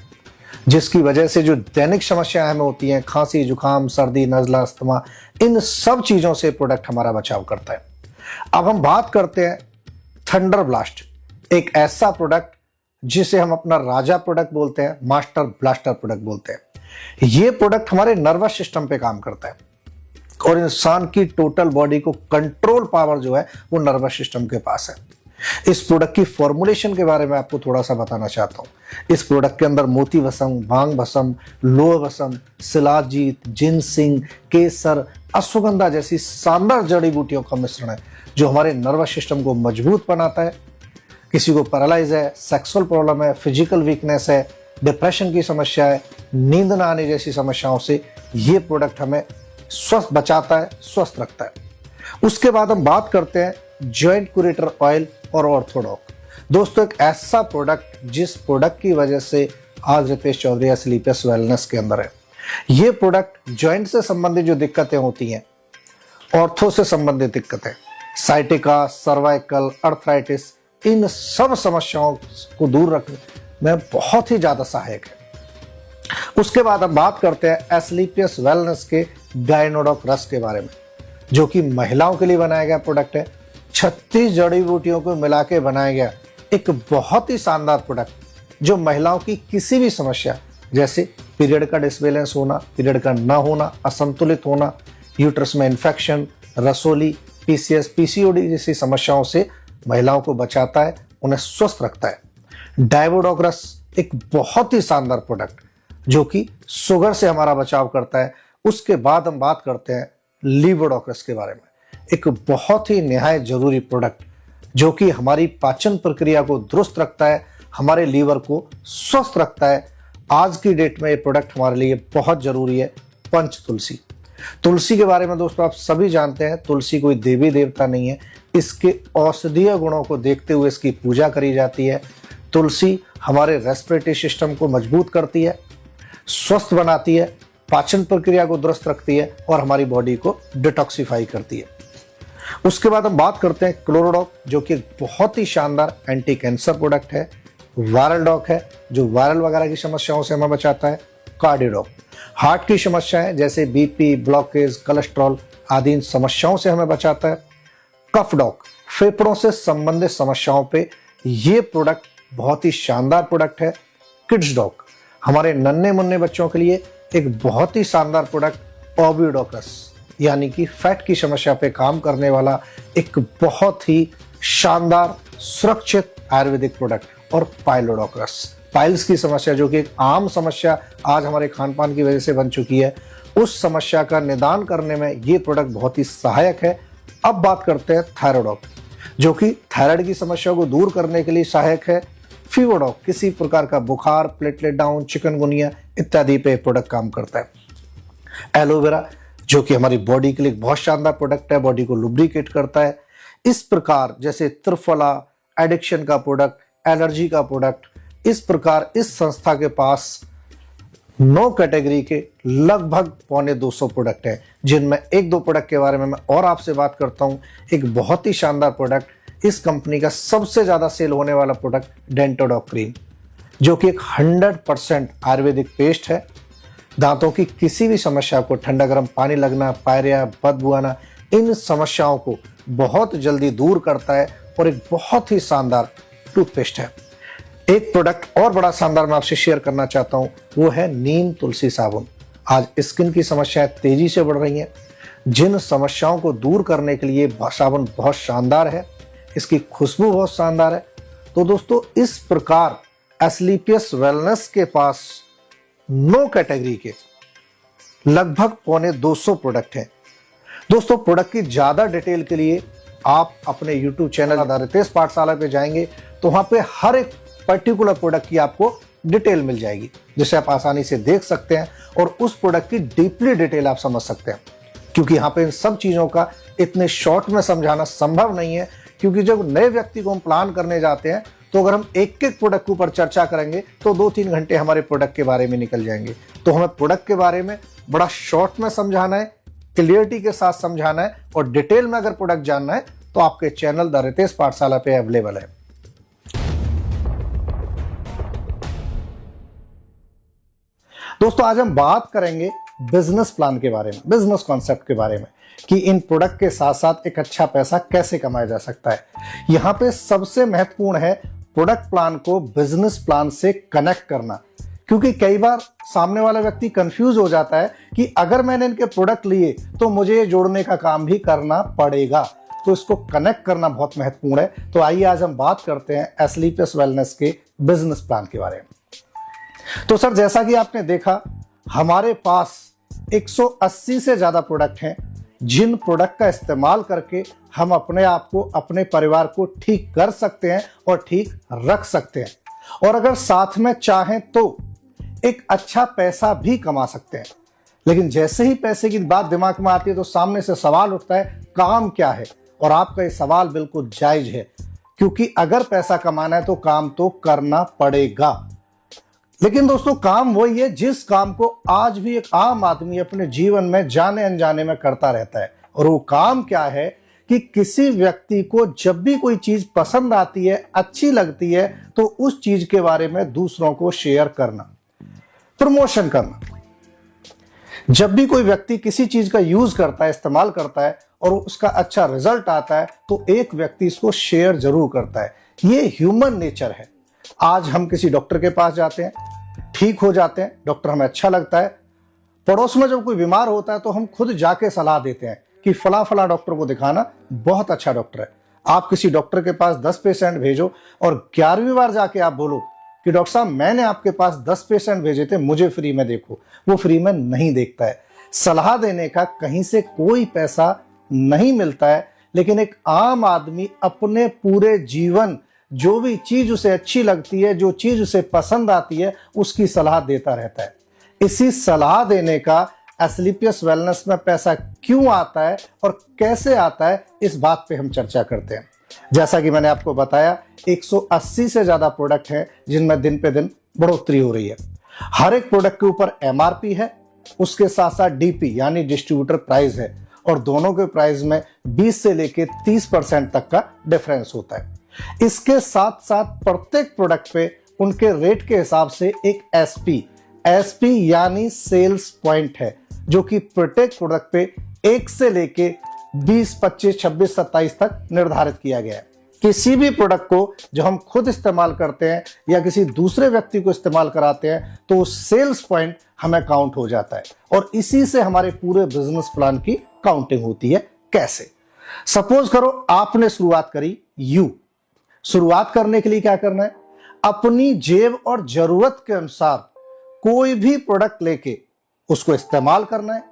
जिसकी वजह से जो दैनिक समस्याएं हमें होती हैं, खांसी, जुकाम, सर्दी, नजला, अस्थमा, इन सब चीजों से प्रोडक्ट हमारा बचाव करता है। अब हम बात करते हैं थंडर ब्लास्ट, एक ऐसा प्रोडक्ट जिसे हम अपना राजा प्रोडक्ट बोलते हैं, मास्टर ब्लास्टर प्रोडक्ट बोलते हैं। ये प्रोडक्ट हमारे नर्वस सिस्टम पे काम करता है और इंसान की टोटल बॉडी को कंट्रोल पावर जो है वो नर्वस सिस्टम के पास है। इस प्रोडक्ट की फॉर्मुलेशन के बारे में आपको थोड़ा सा बताना चाहता हूं। इस प्रोडक्ट के अंदर मोती भस्म, भांग भस्म, लोह भस्म, शिलाजीत, जिनसिंग, केसर, अश्वगंधा जैसी शानदार जड़ी बूटियों का मिश्रण है, जो हमारे नर्वस सिस्टम को मजबूत बनाता है। किसी को पैरालाइज है, सेक्सुअल प्रॉब्लम है, फिजिकल वीकनेस है, डिप्रेशन की समस्या है, नींद ना आने जैसी समस्याओं से ये प्रोडक्ट हमें स्वस्थ बचाता है, स्वस्थ रखता है। उसके बाद हम बात करते हैं जॉइंट क्यूरेटर ऑयल और ऑर्थोडॉक। दोस्तों एक ऐसा प्रोडक्ट जिस प्रोडक्ट की वजह से आज रितेश चौधरी एसलीपीएस वेलनेस के अंदर है। ये प्रोडक्ट जॉइंट से संबंधित जो दिक्कतें होती हैं, ऑर्थो से संबंधित दिक्कतें, साइटिका, सर्वाइकल, अर्थराइटिस, इन सब समस्याओं को दूर रखने में बहुत ही ज्यादा सहायक है। उसके बाद हम बात करते हैं एस्क्लेपियस वेलनेस के गायनोडॉक रस के बारे में, जो कि महिलाओं के लिए बनाया गया प्रोडक्ट है। 36 जड़ी बूटियों को मिला के बनाया गया एक बहुत ही शानदार प्रोडक्ट, जो महिलाओं की किसी भी समस्या जैसे पीरियड का डिसबैलेंस होना, पीरियड का न होना, असंतुलित होना, यूट्रस में इन्फेक्शन, रसोली, पीसीएस, पीसीओडी जैसी समस्याओं से महिलाओं को बचाता है, उन्हें स्वस्थ रखता है। डायवोडॉक रस एक बहुत ही शानदार प्रोडक्ट, जो कि शुगर से हमारा बचाव करता है। उसके बाद हम बात करते हैं लीवोडॉक रस के बारे में, एक बहुत ही निहायत जरूरी प्रोडक्ट, जो कि हमारी पाचन प्रक्रिया को दुरुस्त रखता है, हमारे लीवर को स्वस्थ रखता है। आज की डेट में ये प्रोडक्ट हमारे लिए बहुत जरूरी है। पंच तुलसी, तुलसी के बारे में दोस्तों आप सभी जानते हैं, तुलसी कोई देवी देवता नहीं है, इसके औषधीय गुणों को देखते हुए इसकी पूजा करी जाती है। तुलसी हमारे रेस्पिरेटरी सिस्टम को मजबूत करती है, स्वस्थ बनाती है, पाचन प्रक्रिया को दुरुस्त रखती है और हमारी बॉडी को डिटॉक्सिफाई करती है। उसके बाद हम बात करते हैं क्लोरोडॉक, जो कि एक बहुत ही शानदार एंटी कैंसर प्रोडक्ट है। वायरल डॉक है, जो वायरल वगैरह की समस्याओं से हमें बचाता है। कार्डियोडॉक, हार्ट की समस्याएं जैसे बीपी, ब्लॉकेज, कोलेस्ट्रॉल आदि इन समस्याओं से हमें बचाता है। कफडॉक, फेफड़ों से संबंधित समस्याओं पे ये प्रोडक्ट बहुत ही शानदार प्रोडक्ट है। किड्स डॉक, हमारे नन्हे मुन्ने बच्चों के लिए एक बहुत ही शानदार प्रोडक्ट। ओविडोकस, यानी कि फैट की समस्या पे काम करने वाला एक बहुत ही शानदार सुरक्षित आयुर्वेदिक प्रोडक्ट। और पाइलोडोकस, पाइल्स की समस्या, जो कि एक आम समस्या आज हमारे खान पान की वजह से बन चुकी है, उस समस्या का निदान करने में ये प्रोडक्ट बहुत ही सहायक है। अब बात करते हैं थायराइडॉक, जो कि थायराइड की समस्या को दूर करने के लिए सहायक है। फीवरडॉक, किसी प्रकार का बुखार, प्लेटलेट डाउन, चिकनगुनिया इत्यादि पे प्रोडक्ट काम करता है। एलोवेरा, जो कि हमारी बॉडी के लिए बहुत शानदार प्रोडक्ट है, बॉडी को लुब्रिकेट करता है। इस प्रकार जैसे त्रिफला, एडिक्शन का प्रोडक्ट, एलर्जी का प्रोडक्ट, इस प्रकार इस संस्था के पास 9 कैटेगरी के लगभग 250 प्रोडक्ट हैं, जिनमें 1-2 प्रोडक्ट के बारे में मैं और आपसे बात करता हूं। एक बहुत ही शानदार प्रोडक्ट, इस कंपनी का सबसे ज्यादा सेल होने वाला प्रोडक्ट डेंटोडॉक क्रीम, जो कि एक 100% आयुर्वेदिक पेस्ट है। दांतों की किसी भी समस्या को, ठंडा गर्म पानी लगना, पायरिया, बदबू आना, इन समस्याओं को बहुत जल्दी दूर करता है और एक बहुत ही शानदार टूथपेस्ट है। एक प्रोडक्ट और बड़ा शानदार मैं आपसे शेयर करना चाहता हूं, वो है नीम तुलसी साबुन। आज स्किन की समस्याएं तेजी से बढ़ रही हैं, जिन समस्याओं को दूर करने के लिए साबुन बहुत शानदार है, इसकी खुशबू बहुत शानदार है। तो दोस्तों, इस प्रकार एस्क्लेपियस वेलनेस के पास 9 कैटेगरी के लगभग 250 प्रोडक्ट हैं। दोस्तों, प्रोडक्ट की ज्यादा डिटेल के लिए आप अपने YouTube चैनल रितेश पाठशाला पे जाएंगे तो वहां पे हर एक पर्टिकुलर प्रोडक्ट की आपको डिटेल मिल जाएगी, जिसे आप आसानी से देख सकते हैं और उस प्रोडक्ट की डीपली डिटेल आप समझ सकते हैं। क्योंकि यहाँ पे इन सब चीजों का इतने शॉर्ट में समझाना संभव नहीं है, क्योंकि जब नए व्यक्ति को हम प्लान करने जाते हैं तो अगर हम एक एक प्रोडक्ट के ऊपर चर्चा करेंगे तो 2-3 घंटे हमारे प्रोडक्ट के बारे में निकल जाएंगे। तो हमें प्रोडक्ट के बारे में बड़ा शॉर्ट में समझाना है, क्लियरिटी के साथ समझाना है, और डिटेल में अगर प्रोडक्ट जानना है तो आपके चैनल द रितेश पाठशाला पे अवेलेबल है। दोस्तों, आज हम बात करेंगे बिजनेस प्लान के बारे में, बिजनेस कॉन्सेप्ट के बारे में, कि इन प्रोडक्ट के साथ साथ एक अच्छा पैसा कैसे कमाया जा सकता है। यहां पे सबसे महत्वपूर्ण है प्रोडक्ट प्लान को बिजनेस प्लान से कनेक्ट करना, क्योंकि कई बार सामने वाला व्यक्ति कंफ्यूज हो जाता है कि अगर मैंने इनके प्रोडक्ट लिए तो मुझे ये जोड़ने का काम भी करना पड़ेगा। तो इसको कनेक्ट करना बहुत महत्वपूर्ण है। तो आइए आज हम बात करते हैं एस्क्लेपियस वेलनेस के बिजनेस प्लान के बारे में। तो सर, जैसा कि आपने देखा, हमारे पास 180 से ज्यादा प्रोडक्ट हैं, जिन प्रोडक्ट का इस्तेमाल करके हम अपने आप को, अपने परिवार को ठीक कर सकते हैं और ठीक रख सकते हैं, और अगर साथ में चाहें तो एक अच्छा पैसा भी कमा सकते हैं। लेकिन जैसे ही पैसे की बात दिमाग में आती है तो सामने से सवाल उठता है, काम क्या है? और आपका ये सवाल बिल्कुल जायज है, क्योंकि अगर पैसा कमाना है तो काम तो करना पड़ेगा। लेकिन दोस्तों काम वही है जिस काम को आज भी एक आम आदमी अपने जीवन में जाने अनजाने में करता रहता है। और वो काम क्या है कि किसी व्यक्ति को जब भी कोई चीज पसंद आती है, अच्छी लगती है, तो उस चीज के बारे में दूसरों को शेयर करना, प्रमोशन करना। जब भी कोई व्यक्ति किसी चीज का यूज करता है, इस्तेमाल करता है और उसका अच्छा रिजल्ट आता है, तो एक व्यक्ति इसको शेयर जरूर करता है। ये ह्यूमन नेचर है। आज हम किसी डॉक्टर के पास जाते हैं, ठीक हो जाते हैं, डॉक्टर हमें अच्छा लगता है। पड़ोस में जब कोई बीमार होता है तो हम खुद जाके सलाह देते हैं कि फला फला डॉक्टर को दिखाना, बहुत अच्छा डॉक्टर है। आप किसी डॉक्टर के पास 10 पेशेंट भेजो और 11वीं बार जाके आप बोलो कि डॉक्टर साहब मैंने आपके पास 10 पेशेंट भेजे थे, मुझे फ्री में देखो, वो फ्री में नहीं देखता है। सलाह देने का कहीं से कोई पैसा नहीं मिलता है, लेकिन एक आम आदमी अपने पूरे जीवन जो भी चीज उसे अच्छी लगती है, जो चीज उसे पसंद आती है, उसकी सलाह देता रहता है। इसी सलाह देने का एस्क्लेपियस वेलनेस में पैसा क्यों आता है और कैसे आता है, इस बात पे हम चर्चा करते हैं। जैसा कि मैंने आपको बताया, 180 से ज्यादा प्रोडक्ट हैं जिनमें दिन पे दिन बढ़ोतरी हो रही है। हर एक प्रोडक्ट के ऊपर एमआरपी है, उसके साथ साथ डीपी यानी डिस्ट्रीब्यूटर प्राइस है, और दोनों के प्राइस में 20 से लेके 30% तक का डिफरेंस होता है। इसके साथ साथ प्रत्येक प्रोडक्ट पे उनके रेट के हिसाब से एक एसपी यानी सेल्स पॉइंट है, जो कि प्रत्येक प्रोडक्ट पे 1 से लेके 20, 25, 26, 27 तक निर्धारित किया गया है। किसी भी प्रोडक्ट को जो हम खुद इस्तेमाल करते हैं या किसी दूसरे व्यक्ति को इस्तेमाल कराते हैं, तो सेल्स पॉइंट हमें काउंट हो जाता है, और इसी से हमारे पूरे बिजनेस प्लान की काउंटिंग होती है। कैसे? सपोज करो आपने शुरुआत करी शुरुआत करने के लिए क्या करना है? अपनी जेब और जरूरत के अनुसार कोई भी प्रोडक्ट लेके उसको इस्तेमाल करना है।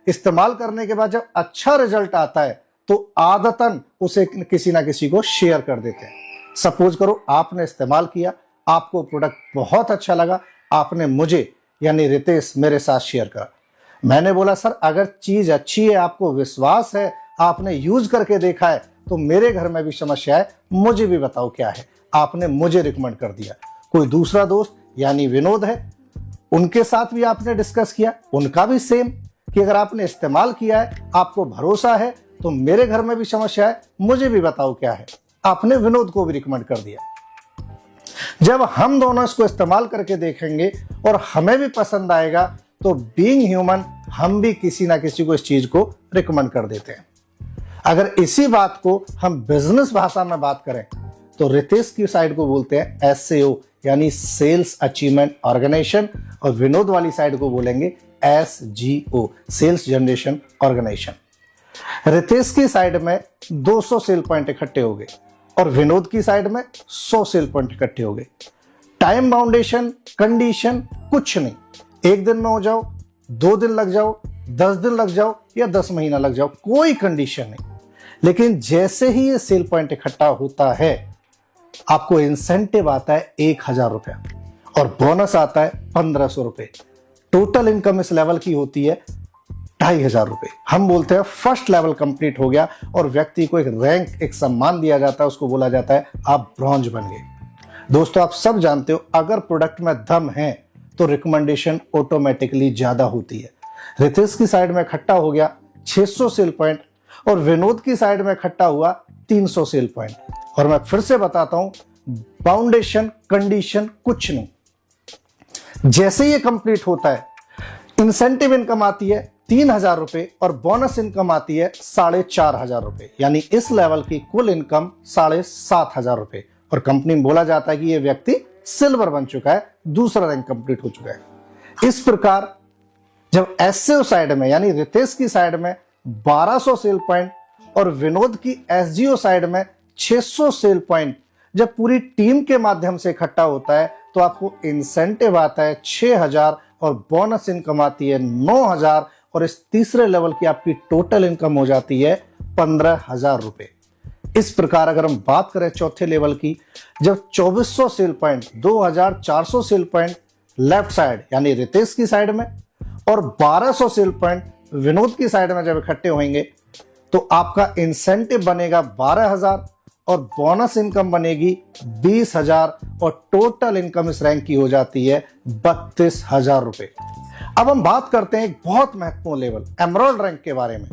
इस्तेमाल करने के बाद जब अच्छा रिजल्ट आता है तो आदतन उसे किसी ना किसी को शेयर कर देते हैं। सपोज करो आपने इस्तेमाल किया, आपको प्रोडक्ट बहुत अच्छा लगा, आपने मुझे यानी रितेश मेरे साथ शेयर करा। मैंने बोला सर अगर चीज अच्छी है, आपको विश्वास है, आपने यूज करके देखा है, तो मेरे घर में भी समस्या है, मुझे भी बताओ क्या है। आपने मुझे रिकमेंड कर दिया। कोई दूसरा दोस्त यानी विनोद है, उनके साथ भी आपने डिस्कस किया, उनका भी सेम कि अगर आपने इस्तेमाल किया है, आपको भरोसा है, तो मेरे घर में भी समस्या है, मुझे भी बताओ क्या है। आपने विनोद को भी रिकमेंड कर दिया। जब हम दोनों इसको इस्तेमाल करके देखेंगे और हमें भी पसंद आएगा, तो बीइंग ह्यूमन हम भी किसी ना किसी को इस चीज को रिकमेंड कर देते हैं। अगर इसी बात को हम बिजनेस भाषा में बात करें, तो रितेश की साइड को बोलते हैं एसएओ यानी सेल्स अचीवमेंट ऑर्गेनाइजेशन, और विनोद वाली साइड को बोलेंगे एसजीओ सेल्स जनरेशन ऑर्गेनाइजेशन। रितेश की साइड में 200 सेल पॉइंट इकट्ठे हो गए और विनोद की साइड में 100 सेल पॉइंट इकट्ठे हो गए। टाइम बाउंडेशन, कंडीशन कुछ नहीं। 1 दिन में हो जाओ, 2 दिन लग जाओ, 10 दिन लग जाओ या 10 महीना लग जाओ, कोई कंडीशन नहीं। लेकिन जैसे ही ये सेल पॉइंट इकट्ठा होता है, आपको इंसेंटिव आता है 1000 रुपया और बोनस आता है 1500 रुपए। टोटल इनकम इस लेवल की होती है 2500 रुपए। हम बोलते हैं फर्स्ट लेवल कंप्लीट हो गया और व्यक्ति को एक रैंक, एक सम्मान दिया जाता है, उसको बोला जाता है आप ब्रॉन्ज बन गए। दोस्तों आप सब जानते हो, अगर प्रोडक्ट में दम है तो रिकमेंडेशन ऑटोमेटिकली ज्यादा होती है। रितेश की साइड में इकट्ठा हो गया 600 सेल पॉइंट और विनोद की साइड में इकट्ठा हुआ 300 सेल पॉइंट। और मैं फिर से बताता हूं, बाउंडेशन, कंडीशन कुछ नहीं। जैसे ये कंप्लीट होता है, इंसेंटिव इनकम आती है 3000 रुपए और बोनस इनकम आती है 4500 रुपए, यानी इस लेवल की कुल इनकम 7500 रुपए। और कंपनी में बोला जाता है कि यह व्यक्ति सिल्वर बन चुका है, दूसरा रैंक कंप्लीट हो चुका है। इस प्रकार जब एसएओ साइड में यानी रितेश की साइड में 1200 सेल पॉइंट और विनोद की एसजीओ साइड में 600 सेल पॉइंट जब पूरी टीम के माध्यम से इकट्ठा होता है, तो आपको इंसेंटिव आता है 6000 और बोनस इनकम आती है 9000 और इस तीसरे लेवल की आपकी टोटल इनकम हो जाती है 15000 रुपए। इस प्रकार अगर हम बात करें चौथे लेवल की, जब 2400 cell point, 2400 cell point left side यानी रितेश की साइड में और 1200 सेल पॉइंट विनोद की साइड में जब इकट्ठे होंगे, तो आपका इंसेंटिव बनेगा 12000 और बोनस इनकम बनेगी 20,000 और टोटल इनकम इस रैंक की हो जाती है 32,000 रुपए। अब हम बात करते हैं एक बहुत महत्वपूर्ण लेवल एमराल्ड रैंक के बारे में।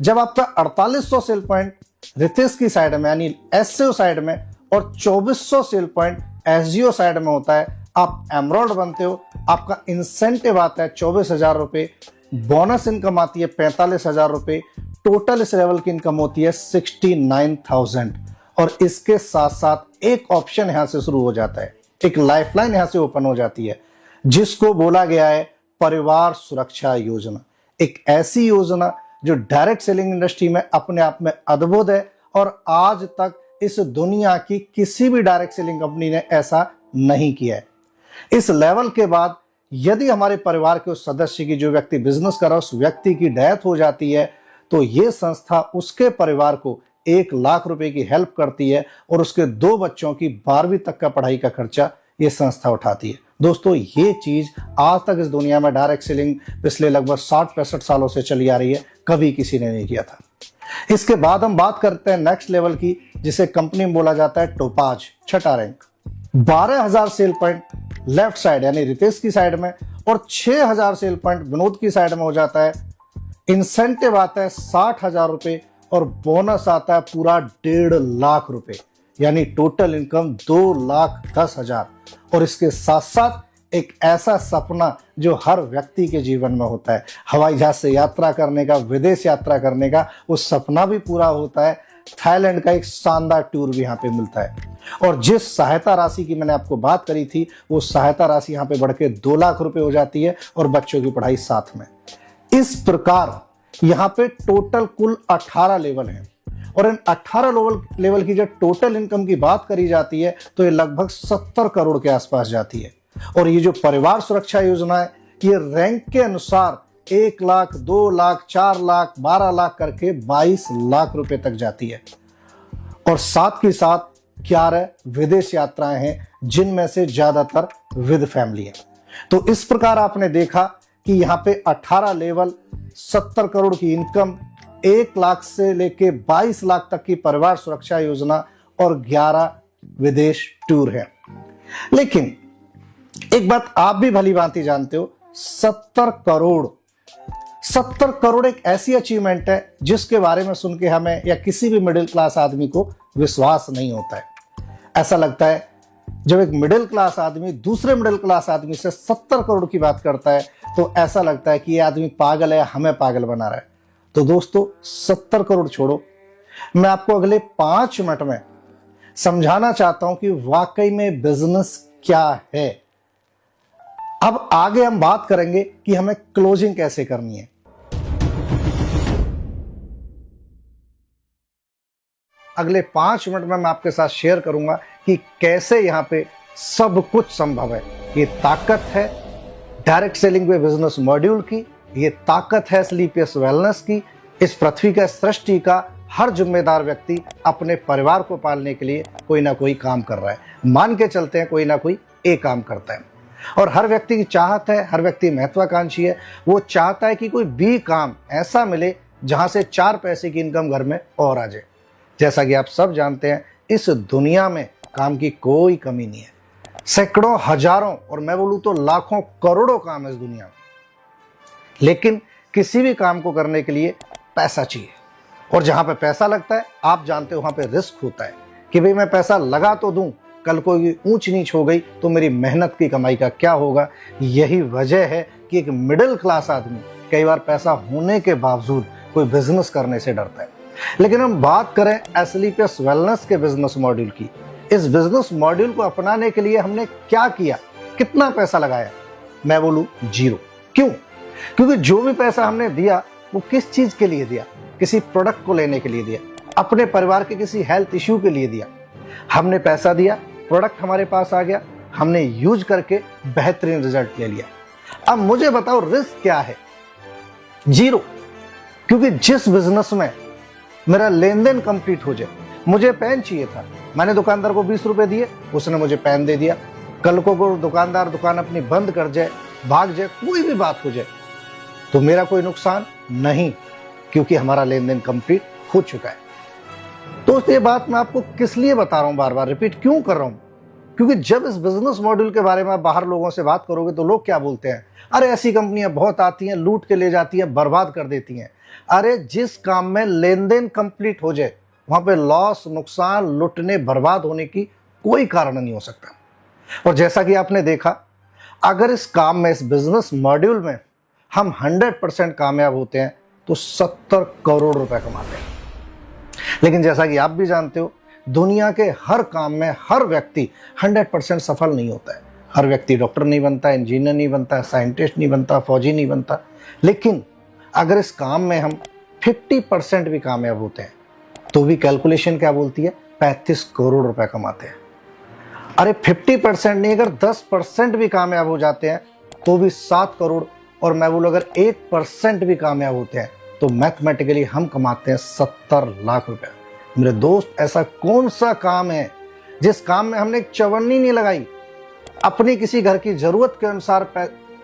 जब आपका 4800 सेल पॉइंट रितेश की साइड में यानी एससीओ साइड में और 2400 सेल पॉइंट एसजीओ साइड में होता है, आप एमराल्ड बनते हो। आपका इंसेंटिव आता है 24,000 रुपए, बोनस इनकम आती है 45,000 रुपए, टोटल इस लेवल की इनकम होती है 69,000। और इसके साथ साथ एक ऑप्शन यहां से शुरू हो जाता है, एक लाइफलाइन यहां से ओपन हो जाती है जिसको बोला गया है परिवार सुरक्षा योजना। एक ऐसी योजना जो डायरेक्ट सेलिंग इंडस्ट्री में अपने आप में अद्भुत है और आज तक इस दुनिया की किसी भी डायरेक्ट सेलिंग कंपनी ने ऐसा नहीं किया है। इस लेवल के बाद यदि हमारे परिवार के उस सदस्य की, जो व्यक्ति बिजनेस कर रहा है, उस व्यक्ति की डेथ हो जाती है तो यह संस्था उसके परिवार को 1,00,000 रुपए की हेल्प करती है और उसके 2 बच्चों की 12वीं तक का पढ़ाई का खर्चा यह संस्था उठाती है। दोस्तों, ये चीज आज तक इस दुनिया में डायरेक्ट सेलिंग पिछले लगभग 60-65 सालों से चली आ रही है, कभी किसी ने नहीं किया था। इसके बाद हम बात करते हैं नेक्स्ट लेवल की, जिसे कंपनी में बोला जाता है टोपाज, छठा rank. 12,000 cell point left side यानी रितेश की साइड में और 6,000 सेल पॉइंट विनोद की साइड में हो जाता है। इंसेंटिव आता है 60,000 रुपए और बोनस आता है पूरा 1,50,000 रुपए, यानी टोटल इनकम 2,10,000। और इसके साथ साथ एक ऐसा सपना जो हर व्यक्ति के जीवन में होता है, हवाई जहाज से यात्रा करने का, विदेश यात्रा करने का, वो सपना भी पूरा होता है। थाईलैंड का एक शानदार टूर भी यहाँ पे मिलता है। और जिस सहायता राशि की मैंने आपको बात करी थी, वो सहायता राशि यहाँ पे बढ़ के 2,00,000 रुपए हो जाती है और बच्चों की पढ़ाई साथ में। इस प्रकार यहाँ पे टोटल कुल 18 लेवल हैं और इन 18 लेवल की जब टोटल इनकम की बात करी जाती है तो ये लगभग 70 करोड़ के आसपास जाती है। और ये जो परिवार सुरक्षा योजना है, ये रैंक के अनुसार 1,00,000, 2,00,000, 4,00,000, 12,00,000 करके 22,00,000 रुपए तक जाती है। और साथ ही साथ 11 विदेश यात्राएं हैं, जिनमें से ज्यादातर विद फैमिली है। तो इस प्रकार आपने देखा कि यहाँ पे 18 लेवल, 70 करोड़ की इनकम, 1,00,000 से लेके 22,00,000 तक की परिवार सुरक्षा योजना और 11 विदेश टूर है। लेकिन एक बात आप भी भली भांति जानते हो, 70 करोड़ एक ऐसी अचीवमेंट है जिसके बारे में सुन के हमें या किसी भी मिडिल क्लास आदमी को विश्वास नहीं होता है। ऐसा लगता है जब एक मिडिल क्लास आदमी दूसरे मिडिल क्लास आदमी से 70 करोड़ की बात करता है तो ऐसा लगता है कि ये आदमी पागल है, हमें पागल बना रहा है। तो दोस्तों, 70 करोड़ छोड़ो, मैं आपको अगले 5 मिनट में समझाना चाहता हूं कि वाकई में बिजनेस क्या है। अब आगे हम बात करेंगे कि हमें क्लोजिंग कैसे करनी है। अगले 5 मिनट में मैं आपके साथ शेयर करूंगा कि कैसे यहां पे सब कुछ संभव है। ये ताकत है डायरेक्ट सेलिंग वे बिजनेस मॉड्यूल की, ये ताकत है स्लीपियस वेलनेस की। इस पृथ्वी का, सृष्टि का हर जिम्मेदार व्यक्ति अपने परिवार को पालने के लिए कोई ना कोई काम कर रहा है। मान के चलते हैं कोई ना कोई एक काम करता है। और हर व्यक्ति की चाहत है, हर व्यक्ति महत्वाकांक्षी है, वो चाहता है कि कोई भी काम ऐसा मिले जहां से 4 पैसे की इनकम घर में और आ जाए। जैसा कि आप सब जानते हैं, इस दुनिया में काम की कोई कमी नहीं है। सैकड़ों, हजारों और मैं बोलूं तो लाखों, करोड़ों काम है इस दुनिया में। लेकिन किसी भी काम को करने के लिए पैसा चाहिए, और जहां पे पैसा लगता है आप जानते हो वहां पे रिस्क होता है कि भाई मैं पैसा लगा तो दूं, कल कोई ऊंच नीच हो गई तो मेरी मेहनत की कमाई का क्या होगा। यही वजह है कि एक मिडिल क्लास आदमी कई बार पैसा होने के बावजूद कोई बिजनेस करने से डरता है। लेकिन हम बात करें एस्लीपियस वेलनेस के बिजनेस मॉड्यूल की, इस बिजनेस मॉड्यूल को अपनाने के लिए हमने क्या किया, कितना पैसा लगाया? मैं बोलूं 0। क्यों? क्योंकि जो भी पैसा हमने दिया वो किस चीज के लिए दिया? किसी प्रोडक्ट को लेने के लिए दिया, अपने परिवार के किसी हेल्थ इश्यू के लिए दिया। हमने पैसा दिया, प्रोडक्ट हमारे पास आ गया, हमने यूज करके बेहतरीन रिजल्ट ले लिया। अब मुझे बताओ रिस्क क्या है? 0। क्योंकि जिस बिजनेस में मेरा लेन देन कंप्लीट हो जाए, मुझे पेन चाहिए था, मैंने दुकानदार को 20 रुपए दिए, उसने मुझे पेन दे दिया। कल को दुकानदार दुकान अपनी बंद कर जाए, भाग जाए, कोई भी बात हो जाए तो मेरा कोई नुकसान नहीं, क्योंकि हमारा लेन देन कंप्लीट हो चुका है। दोस्त ये बात मैं आपको किस लिए बता रहा हूं, बार बार रिपीट क्यों कर रहा हूं? क्योंकि जब इस बिजनेस मॉड्यूल के बारे में आप बाहर लोगों से बात करोगे तो लोग क्या बोलते हैं, अरे ऐसी कंपनियां बहुत आती हैं, लूट के ले जाती हैं, बर्बाद कर देती हैं। अरे जिस काम में लेन देन कंप्लीट हो जाए वहां पे लॉस, नुकसान, लुटने, बर्बाद होने की कोई कारण नहीं हो सकता। और जैसा कि आपने देखा, अगर इस काम में, इस बिजनेस मॉड्यूल में हम 100% कामयाब होते हैं तो 70 करोड़ रुपए कमाते हैं। लेकिन जैसा कि आप भी जानते हो, दुनिया के हर काम में हर व्यक्ति 100% सफल नहीं होता है। हर व्यक्ति डॉक्टर नहीं बनता, इंजीनियर नहीं बनता, साइंटिस्ट नहीं बनता, फौजी नहीं बनता। लेकिन अगर इस काम में हम 50% भी कामयाब होते हैं तो भी कैलकुलेशन क्या बोलती है, 35 करोड़ रुपए कमाते हैं। अरे 50% नहीं, अगर 10% भी कामयाब हो जाते हैं तो भी 7 करोड़, और मैं बोलूं अगर 1% भी कामयाब होते हैं तो मैथमेटिकली हम कमाते हैं 70 लाख रुपए। मेरे दोस्त, ऐसा कौन सा काम है जिस काम में हमने एक चवन्नी नहीं लगाई, अपनी किसी घर की जरूरत के अनुसार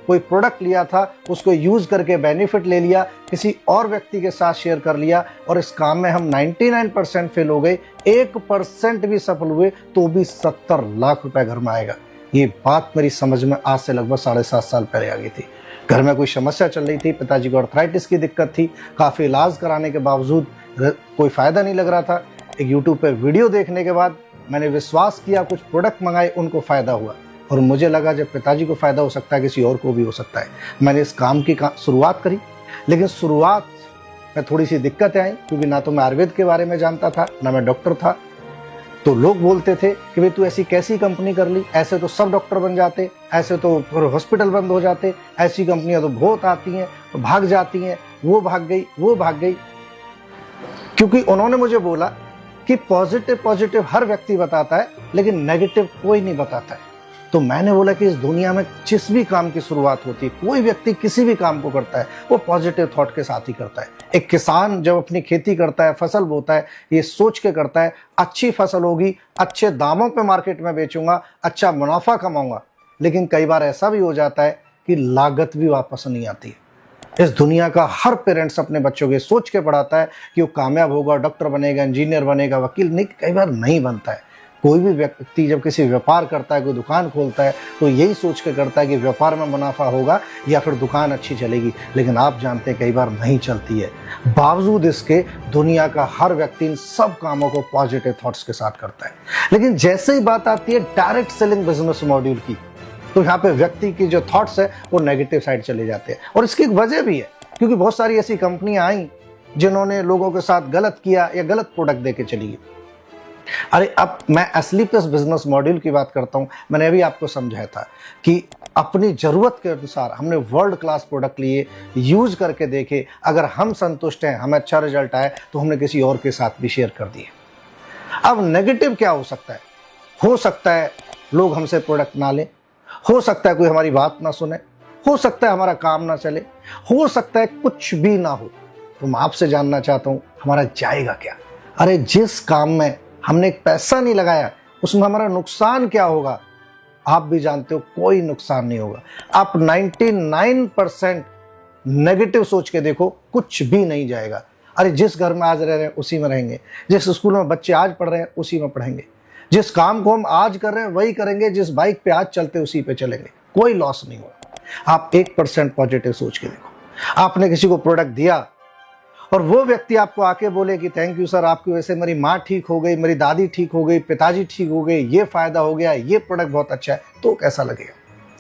कोई प्रोडक्ट लिया था, उसको यूज करके बेनिफिट ले लिया, किसी और व्यक्ति के साथ शेयर कर लिया, और इस काम में हम 99% फेल हो गए, 1% भी सफल हुए तो भी 70 लाख रुपए घर में आएगा। ये बात मेरी समझ में आज से लगभग 7.5 साल पहले आ गई थी। घर में कोई समस्या चल रही थी, पिताजी को आर्थराइटिस की दिक्कत थी, काफ़ी इलाज कराने के बावजूद कोई फ़ायदा नहीं लग रहा था। एक यूट्यूब पे वीडियो देखने के बाद मैंने विश्वास किया, कुछ प्रोडक्ट मंगाए, उनको फ़ायदा हुआ, और मुझे लगा जब पिताजी को फ़ायदा हो सकता है किसी और को भी हो सकता है। मैंने इस काम की शुरुआत करी, लेकिन शुरुआत में थोड़ी सी दिक्कतें आई, क्योंकि ना तो मैं आयुर्वेद के बारे में जानता था, ना मैं डॉक्टर था। तो लोग बोलते थे कि भाई तू ऐसी कैसी कंपनी कर ली, ऐसे तो सब डॉक्टर बन जाते, ऐसे तो हॉस्पिटल बंद हो जाते, ऐसी कंपनियां तो बहुत आती हैं, तो भाग जाती हैं, वो भाग गई, वो भाग गई। क्योंकि उन्होंने मुझे बोला कि पॉजिटिव हर व्यक्ति बताता है, लेकिन नेगेटिव कोई नहीं बताता है। तो मैंने बोला कि इस दुनिया में जिस भी काम की शुरुआत होती है, कोई व्यक्ति किसी भी काम को करता है, वो पॉजिटिव थॉट के साथ ही करता है। एक किसान जब अपनी खेती करता है, फसल बोता है, ये सोच के करता है अच्छी फसल होगी, अच्छे दामों पे मार्केट में बेचूंगा, अच्छा मुनाफा कमाऊंगा। लेकिन कई बार ऐसा भी हो जाता है कि लागत भी वापस नहीं आती है। इस दुनिया का हर पेरेंट्स अपने बच्चों के सोच के पढ़ाता है कि वो कामयाब होगा, डॉक्टर बनेगा, इंजीनियर बनेगा, वकील नहीं, कई बार नहीं बनता है। कोई भी व्यक्ति जब किसी व्यापार करता है, कोई दुकान खोलता है, तो यही सोच के करता है कि व्यापार में मुनाफा होगा या फिर दुकान अच्छी चलेगी। लेकिन आप जानते हैं कई बार नहीं चलती है। बावजूद इसके दुनिया का हर व्यक्ति इन सब कामों को पॉजिटिव थॉट्स के साथ करता है। लेकिन जैसे ही बात आती है डायरेक्ट सेलिंग बिजनेस मॉड्यूल की, तो यहाँ पे व्यक्ति की जो थॉट्स है वो नेगेटिव साइड चले जाते हैं। और इसकी एक वजह भी है, क्योंकि बहुत सारी ऐसी कंपनियां आई जिन्होंने लोगों के साथ गलत किया या गलत प्रोडक्ट दे के चली गई। अरे अब मैं असली प्लस बिजनेस मॉड्यूल की बात करता हूं। मैंने अभी आपको समझाया था कि अपनी जरूरत के अनुसार हमने वर्ल्ड क्लास प्रोडक्ट लिए, यूज करके देखे, अगर हम संतुष्ट हैं, हमें अच्छा रिजल्ट आए, तो हमने किसी और के साथ भी शेयर कर दिए। अब नेगेटिव क्या हो सकता है लोग हमसे प्रोडक्ट ना लें, हो सकता है कोई हमारी बात ना सुने, हो सकता है हमारा काम ना चले, हो सकता है कुछ भी ना हो। तो मैं आपसे जानना चाहता हूं, हमारा जाएगा क्या? अरे जिस काम में हमने एक पैसा नहीं लगाया, उसमें हमारा नुकसान क्या होगा? आप भी जानते हो कोई नुकसान नहीं होगा। आप 99% नेगेटिव सोच के देखो, कुछ भी नहीं जाएगा। अरे जिस घर में आज रह रहे हैं उसी में रहेंगे, जिस स्कूल में बच्चे आज पढ़ रहे हैं उसी में पढ़ेंगे, जिस काम को हम आज कर रहे हैं वही करेंगे, जिस बाइक पे आज चलते उसी पे चलेंगे, कोई लॉस नहीं होगा। आप 1% पॉजिटिव सोच के देखो। आपने किसी को प्रोडक्ट दिया और वो व्यक्ति आपको आके बोले कि थैंक यू सर, आपकी वजह से मेरी माँ ठीक हो गई, मेरी दादी ठीक हो गई, पिताजी ठीक हो गए, ये फायदा हो गया, ये प्रोडक्ट बहुत अच्छा है, तो कैसा लगेगा?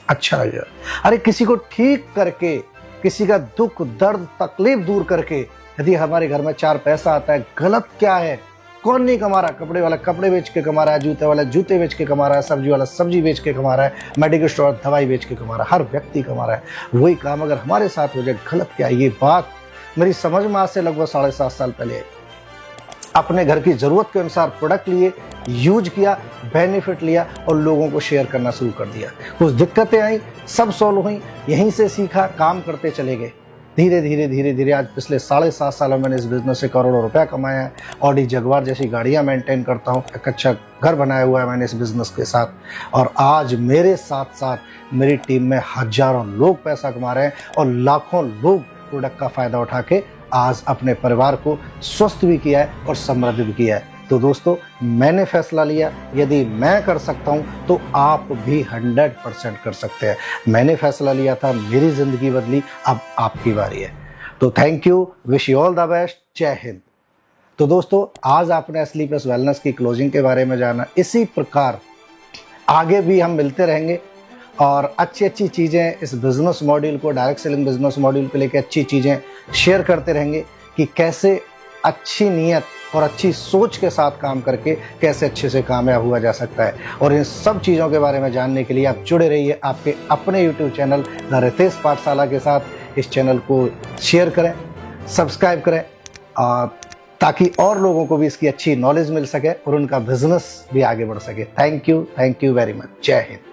अच्छा लगेगा। अरे किसी को ठीक करके, किसी का दुख, दर्द, तकलीफ दूर करके यदि हमारे घर में 4 पैसा आता है, गलत क्या है? कौन नहीं कमा रहा? कपड़े वाला कपड़े बेच के कमा रहा है, जूते वाला जूते बेच के कमा रहा है, सब्जी वाला सब्जी बेच के कमा रहा है, मेडिकल स्टोर दवाई बेच के कमा रहा है, हर व्यक्ति कमा रहा है। वही काम अगर हमारे साथ हो जाए, गलत क्या है? ये बात मेरी समझ में आज से लगभग 7.5 साल पहले आई। अपने घर की जरूरत के अनुसार प्रोडक्ट लिए, यूज किया, बेनिफिट लिया और लोगों को शेयर करना शुरू कर दिया। कुछ दिक्कतें आई, सब सॉल्व हुई, यहीं से सीखा, काम करते चले गए। धीरे धीरे आज पिछले 7.5 सालों में मैंने इस बिजनेस से करोड़ों रुपया कमाया है। ऑडी जगुआर जैसी गाड़ियां मेंटेन करता हूं, एक अच्छा घर बनाया हुआ है मैंने इस बिजनेस के साथ। और आज मेरे साथ साथ मेरी टीम में हजारों लोग पैसा कमा रहे हैं और लाखों लोग प्रोडक्ट का फायदा उठा के आज अपने परिवार को स्वस्थ भी किया है और समृद्ध भी किया है। तो दोस्तों, मैंने फैसला लिया, यदि मैं कर सकता हूँ तो आप भी 100% कर सकते हैं। मैंने फैसला लिया था, मेरी ज़िंदगी बदली, अब आपकी बारी है। तो thank you, wish you all the best, जय हिंद। तो दोस्तों, आज आपने स्लीपलेस वेलनेस की क्लोजिंग के बारे में जाना। इसी प्रकार आगे भी हम मिलते रहेंगे और अच्छी अच्छी चीज़ें इस बिज़नेस मॉड्यूल को, डायरेक्ट सेलिंग बिज़नेस मॉड्यूल को लेकर अच्छी चीज़ें शेयर करते रहेंगे कि कैसे अच्छी नीयत और अच्छी सोच के साथ काम करके कैसे अच्छे से कामयाब हुआ जा सकता है। और इन सब चीज़ों के बारे में जानने के लिए आप जुड़े रहिए आपके अपने YouTube चैनल द रितेश पाठशाला के साथ। इस चैनल को शेयर करें, सब्सक्राइब करें, और ताकि और लोगों को भी इसकी अच्छी नॉलेज मिल सके और उनका बिजनेस भी आगे बढ़ सके। Thank you very much. जय हिंद।